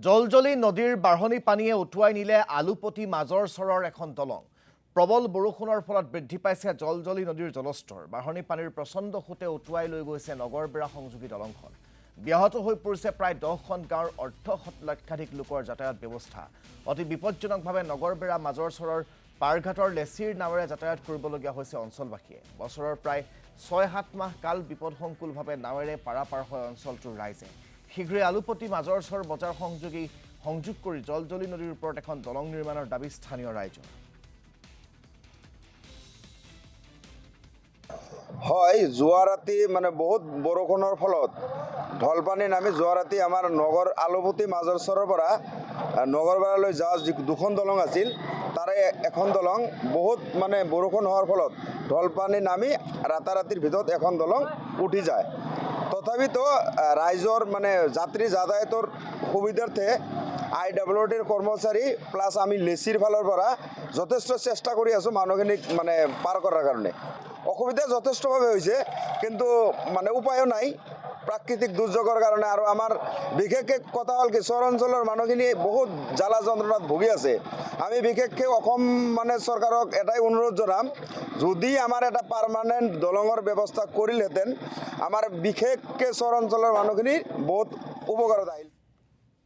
জলজলি নদীৰ বাঢ়নী পানীয়ে উটুৱাই নিলে আলুপতি মাজৰ চৰৰ এখন দলং। প্ৰবল বৰষুণৰ ফলত বৃদ্ধি পাইছে জলজলি নদীৰ জলস্তৰ। বাঢ়নী পানীৰ প্ৰচণ্ড সোঁতে উটুৱাই লৈ গৈছে নগৰবেৰা সংযোগী দলংখন। ব্যাহত হৈ পৰিছে প্ৰায় 10খন গাঁৱৰ লক্ষাধিক লোকৰ যাতায়াত ব্যৱস্থা। অতি বিপজ্জনকভাৱে নগৰবেৰা মাজৰ চৰৰ পাৰঘাটৰ লেচিৰ নাৱেৰে যাতায়াত কৰিবলগীয়া হৈছে অঞ্চলবাসীয়ে। বছৰৰ প্ৰায় 6-7 মাহ কাল বিপদসংকুলভাৱে নাৱেৰে পাৰাপাৰ হয় অঞ্চলটোৰ ৰাইজে। শীঘ্ৰে আলুপতি মাজৰ চৰ বজাৰ সংযোগ কৰি জলজলি নদীৰ ওপৰত এখন দলং নিৰ্মাণৰ দাবী স্থানীয় ৰাইজৰ। হয়, যোৱা ৰাতি মানে বহুত বৰষুণৰ ফলত ঢলপানী নামি যোৱা ৰাতি আমাৰ নগৰ আলুপতি মাজৰ চৰৰ পৰা নগৰবেৰালৈ যোৱা দুখন দলং আছিল, তাৰে এখন দলং বহুত মানে বৰষুণ হোৱাৰ ফলত ঢলপানী নামি ৰাতাৰাতিৰ ভিতৰত এখন দলং উঠি যায়। তথাপিতো ৰাইজৰ মানে যাত্ৰী যাতায়াতৰ সুবিধাৰ্থে IWDৰ কৰ্মচাৰী প্লাছ আমি লেচিৰ ফালৰ পৰা যথেষ্ট চেষ্টা কৰি আছোঁ মানুহখিনিক মানে পাৰ কৰাৰ কাৰণে। অসুবিধা যথেষ্টভাৱে হৈছে, কিন্তু মানে উপায়ো নাই প্ৰাকৃতিক দুৰ্যোগৰ কাৰণে। আৰু আমাৰ বিশেষকৈ কথা হ'ল কি, চৰ অঞ্চলৰ মানুহখিনি বহুত জ্বালা যন্ত্ৰণাত ভুগি আছে। আমি বিশেষকৈ অসম মানে চৰকাৰক এটাই অনুৰোধ জনাম, যদি আমাৰ এটা পাৰ্মানেণ্ট দলঙৰ ব্যৱস্থা কৰিলহেঁতেন আমাৰ বিশেষকৈ চৰ অঞ্চলৰ মানুহখিনি বহুত উপকাৰত আহিল।